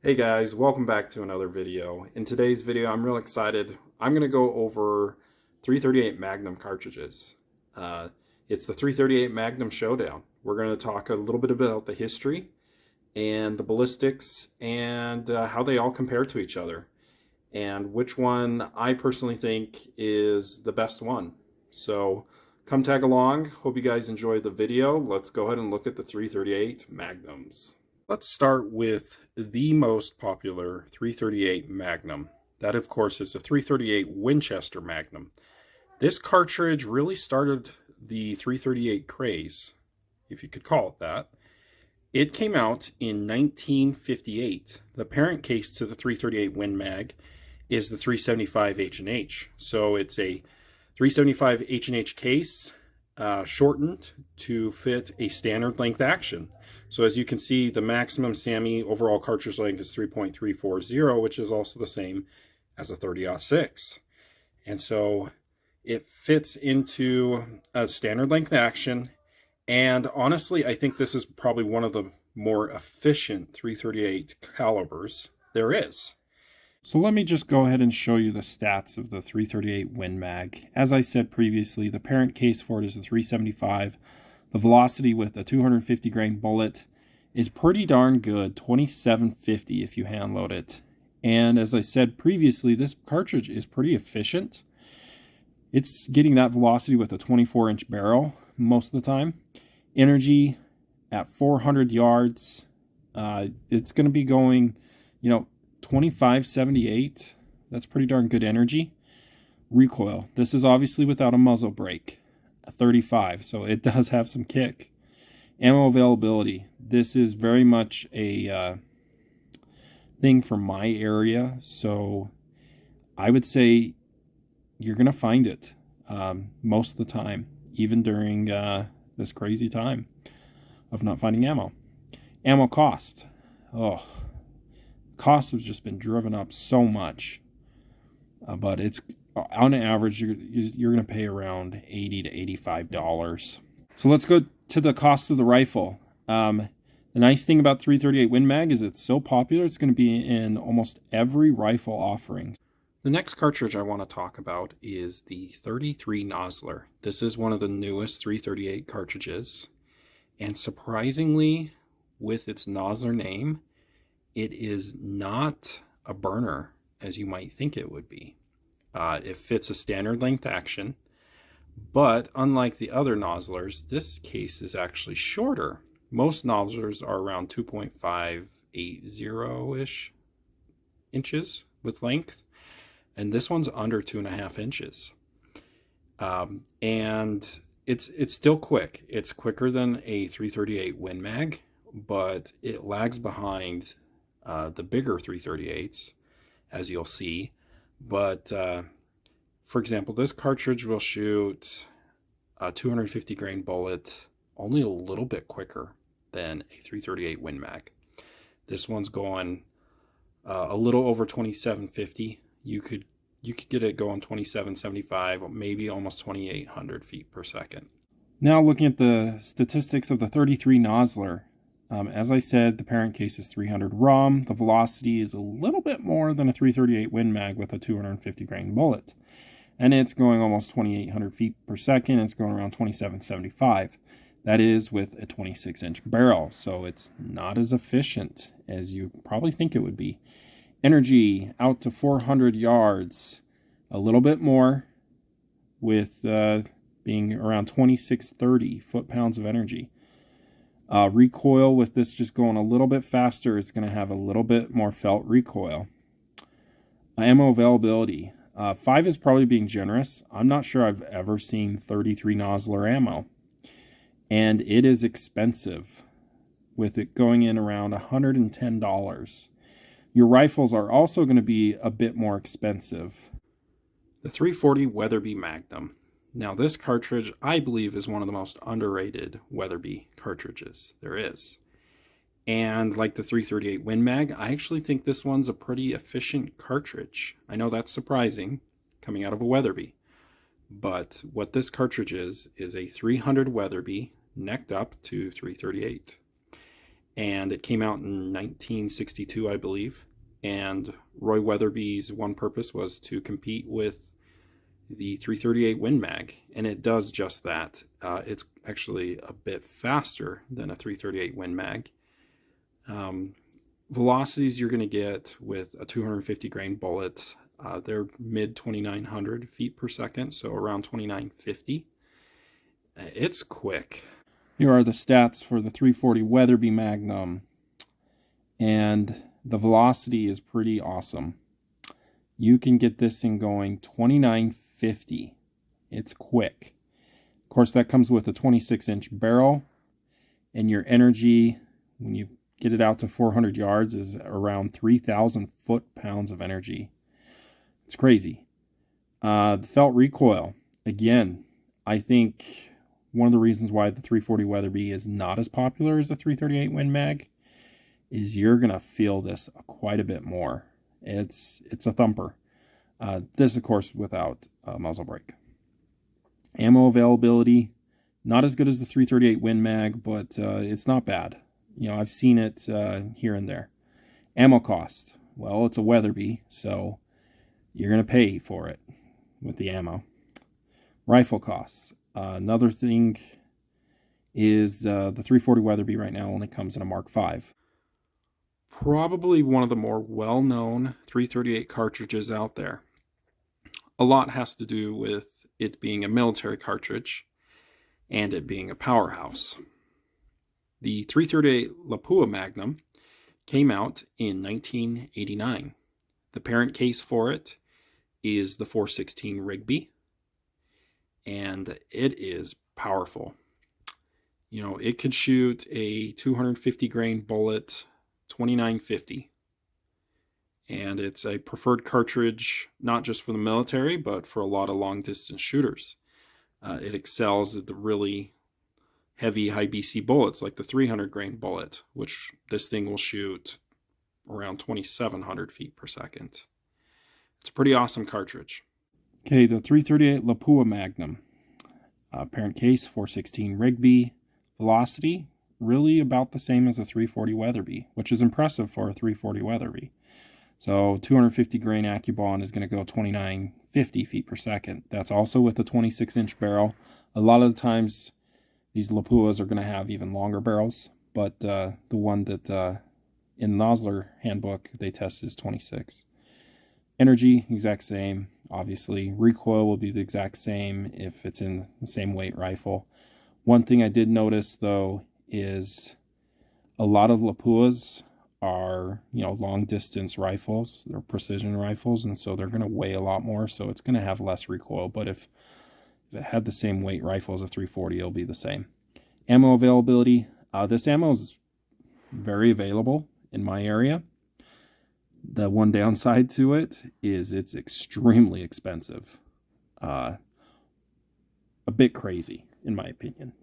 Hey guys, welcome back to another video. In today's video, I'm real excited. I'm going to go over 338 Magnum cartridges. It's the 338 Magnum Showdown. We're going to talk a little bit about the history and the ballistics and how they all compare to each other and which one I personally think is the best one. So come tag along. Hope you guys enjoyed the video. Let's go ahead and look at the 338 Magnums. Let's start with the most popular 338 Magnum. That, of course, is the 338 Winchester Magnum. This cartridge really started the 338 craze, if you could call it that. It came out in 1958. The parent case to the 338 Win Mag is the 375 H&H. So it's a 375 H&H case shortened to fit a standard length action. So as you can see, the maximum SAMI overall cartridge length is 3.340, which is also the same as a 30-06. And so it fits into a standard length action. And honestly, I think this is probably one of the more efficient 338 calibers there is. So let me just go ahead and show you the stats of the 338 Win Mag. As I said previously, the parent case for it is the 375. The velocity with a 250 grain bullet is pretty darn good, 2750 if you hand load it. And as I said previously, this cartridge is pretty efficient. It's getting that velocity with a 24-inch barrel most of the time. Energy at 400 yards, it's going to be going, 2578. That's pretty darn good energy. Recoil, this is obviously without a muzzle brake. 35, so it does have some kick. Ammo availability, this is very much a thing for my area, so I would say you're gonna find it most of the time, even during this crazy time of not finding ammo. Ammo cost, costs have just been driven up so much, but it's on average, you're going to pay around $80 to $85. So let's go to the cost of the rifle. The nice thing about 338 Win Mag is it's so popular, it's going to be in almost every rifle offering. The next cartridge I want to talk about is the 33 Nosler. This is one of the newest 338 cartridges. And surprisingly, with its Nosler name, it is not a burner as you might think it would be. It fits a standard length action, but unlike the other Noslers, this case is actually shorter. Most Noslers are around 2.580-ish inches with length, and this one's under 2.5 inches. And it's still quick. It's quicker than a 338 Win Mag, but it lags behind the bigger 338s, as you'll see. But for example, this cartridge will shoot a 250 grain bullet only a little bit quicker than a 338 Win Mag. This one's going a little over 2750. You could get it going 2775, maybe almost 2800 feet per second. Now looking at the statistics of the 33 Nosler. As I said, the parent case is 300 ROM. The velocity is a little bit more than a 338 Win Mag with a 250 grain bullet. And it's going almost 2,800 feet per second. It's going around 2775. That is with a 26-inch barrel, so it's not as efficient as you probably think it would be. Energy out to 400 yards, a little bit more, with being around 2630 foot-pounds of energy. Recoil, with this just going a little bit faster, it's going to have a little bit more felt recoil. Ammo availability. 5 is probably being generous. I'm not sure I've ever seen 33 Nosler ammo. And it is expensive, with it going in around $110. Your rifles are also going to be a bit more expensive. The 340 Weatherby Magnum. Now this cartridge, I believe, is one of the most underrated Weatherby cartridges there is. And like the 338 Win Mag, I actually think this one's a pretty efficient cartridge. I know that's surprising coming out of a Weatherby. But what this cartridge is a 300 Weatherby necked up to 338. and it came out in 1962, I believe. And Roy Weatherby's one purpose was to compete with the 338 Win Mag, and it does just that. It's actually a bit faster than a 338 Win Mag. Velocities you're going to get with a 250 grain bullet, they're mid 2,900 feet per second, so around 2,950. It's quick. Here are the stats for the 340 Weatherby Magnum, and the velocity is pretty awesome. You can get this thing going 2,950. It's quick. Of course, that comes with a 26-inch barrel, and your energy, when you get it out to 400 yards, is around 3,000 foot-pounds of energy. It's crazy. The felt recoil, again, I think one of the reasons why the 340 Weatherby is not as popular as the 338 Win Mag is you're going to feel this quite a bit more. It's a thumper. This, of course, without muzzle brake. Ammo availability, not as good as the 338 Win Mag, but it's not bad. You know, I've seen it here and there. Ammo cost, well, it's a Weatherby, so you're going to pay for it with the ammo. Rifle costs. Another thing is the 340 Weatherby right now only comes in a Mark V. Probably one of the more well-known 338 cartridges out there. A lot has to do with it being a military cartridge and it being a powerhouse. The 338 Lapua Magnum came out in 1989. The parent case for it is the 416 Rigby, and it is powerful. You know, it could shoot a 250 grain bullet 2,950, and it's a preferred cartridge not just for the military but for a lot of long distance shooters. It excels at the really heavy high BC bullets like the 300 grain bullet, which this thing will shoot around 2,700 feet per second. It's a pretty awesome cartridge. Okay, the 338 Lapua Magnum. Parent case, 416 Rigby. Velocity, really about the same as a 340 Weatherby, which is impressive for a 340 Weatherby. So 250 grain AccuBond is going to go 2,950 feet per second. That's also with a 26-inch barrel. A lot of the times these Lapuas are going to have even longer barrels, but the one that in the Nosler handbook they test is 26. Energy, exact same, obviously. Recoil will be the exact same if it's in the same weight rifle. One thing I did notice, though, is a lot of Lapuas are, you know, long-distance rifles. They're precision rifles, and so they're going to weigh a lot more, so it's going to have less recoil. But if it had the same weight rifle as a 340, it'll be the same. Ammo availability. This ammo is very available in my area. The one downside to it is it's extremely expensive. A bit crazy, in my opinion.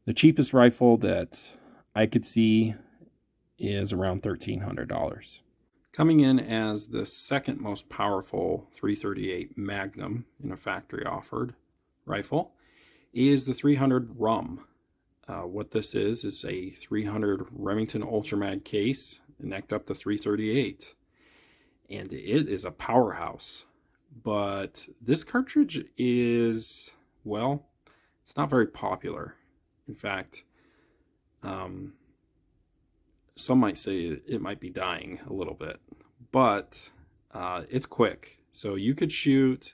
The cheapest rifle that I could see is around $1,300. Coming in as the second most powerful 338 Magnum in a factory offered rifle is the 300 RUM. What this is a 300 Remington Ultra Mag case necked up to 338, and it is a powerhouse. But this cartridge is, well, it's not very popular. In fact, some might say it might be dying a little bit, but it's quick. So you could shoot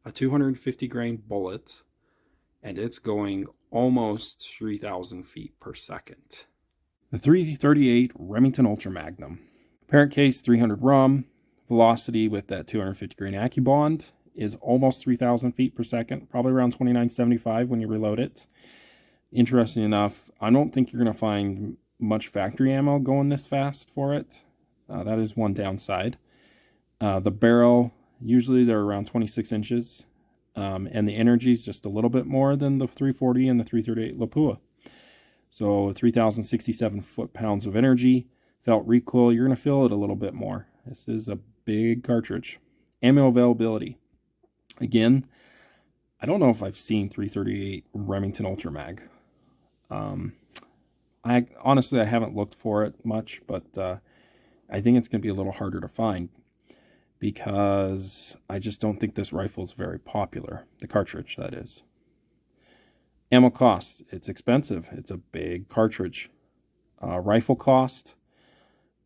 a 250 grain bullet and it's going almost 3,000 feet per second. The 338 Remington Ultra Magnum. Parent case 300 RUM. Velocity with that 250 grain AccuBond is almost 3,000 feet per second, probably around 2,975 when you reload it. Interesting enough, I don't think you're going to find much factory ammo going this fast for it. That is one downside. The barrel, usually they're around 26 inches. And the energy is just a little bit more than the 340 and the 338 Lapua. So 3,067 foot-pounds of energy. Felt recoil, you're going to feel it a little bit more. This is a big cartridge. Ammo availability. Again, I don't know if I've seen 338 Remington Ultra Mag. I honestly, I haven't looked for it much, but I think it's going to be a little harder to find because I just don't think this rifle is very popular. The cartridge, that is. Ammo cost, it's expensive. It's a big cartridge. Rifle cost,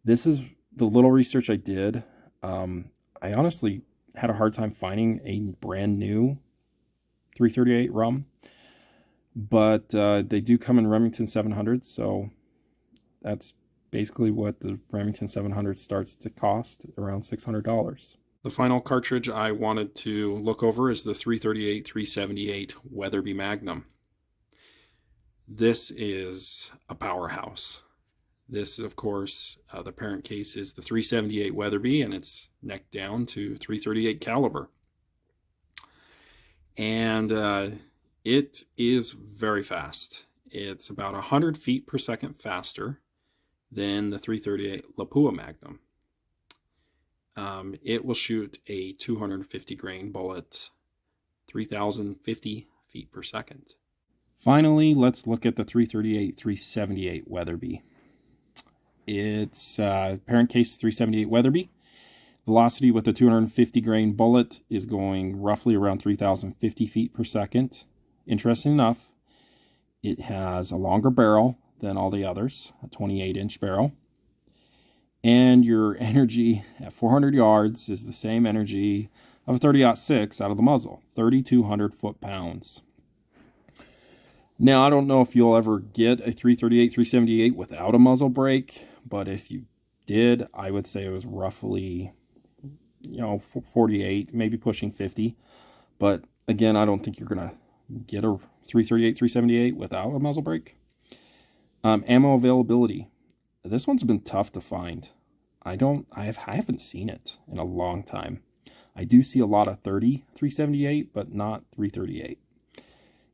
this is the little research I did. I honestly had a hard time finding a brand new 338 rum, but they do come in Remington 700s, so that's basically what the Remington 700 starts to cost, around $600. The final cartridge I wanted to look over is the 338-378 Weatherby Magnum. This is a powerhouse. This, of course, the parent case is the 378 Weatherby, and it's neck down to 338 caliber. And it is very fast. It's about 100 feet per second faster than the 338 Lapua Magnum. It will shoot a 250 grain bullet, 3,050 feet per second. Finally, let's look at the 338-378 Weatherby. Its parent case 378 Weatherby. Velocity with the 250 grain bullet is going roughly around 3,050 feet per second. Interesting enough, it has a longer barrel than all the others, a 28-inch barrel. And your energy at 400 yards is the same energy of a 30-06 out of the muzzle, 3,200 foot-pounds. Now, I don't know if you'll ever get a 338-378 without a muzzle brake, but if you did, I would say it was roughly, 48, maybe pushing 50. But again, I don't think you're going to get a 338-378 without a muzzle brake. Ammo availability. This one's been tough to find. I haven't seen it in a long time. I do see a lot of 378, but not 338.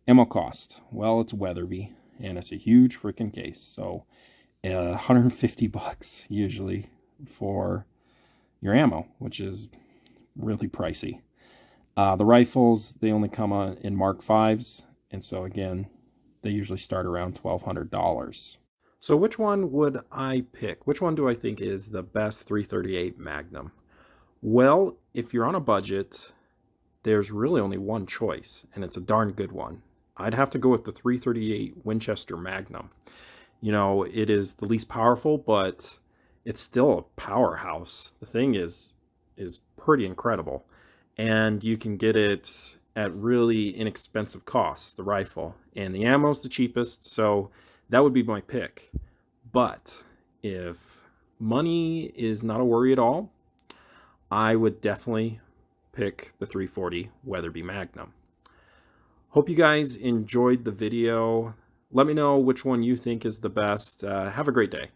Ammo cost. Well, it's Weatherby, and it's a huge freaking case. So, $150 usually for your ammo, which is really pricey. The rifles, they only come in Mark 5s, and so again, they usually start around $1,200. So which one would I pick? Which one do I think is the best 338 Magnum? Well, if you're on a budget, there's really only one choice, and it's a darn good one. I'd have to go with the 338 Winchester Magnum. It is the least powerful, but it's still a powerhouse. The thing is pretty incredible. And you can get it at really inexpensive costs, the rifle. And the ammo's the cheapest, so that would be my pick. But if money is not a worry at all, I would definitely pick the 340 Weatherby Magnum. Hope you guys enjoyed the video. Let me know which one you think is the best. Have a great day.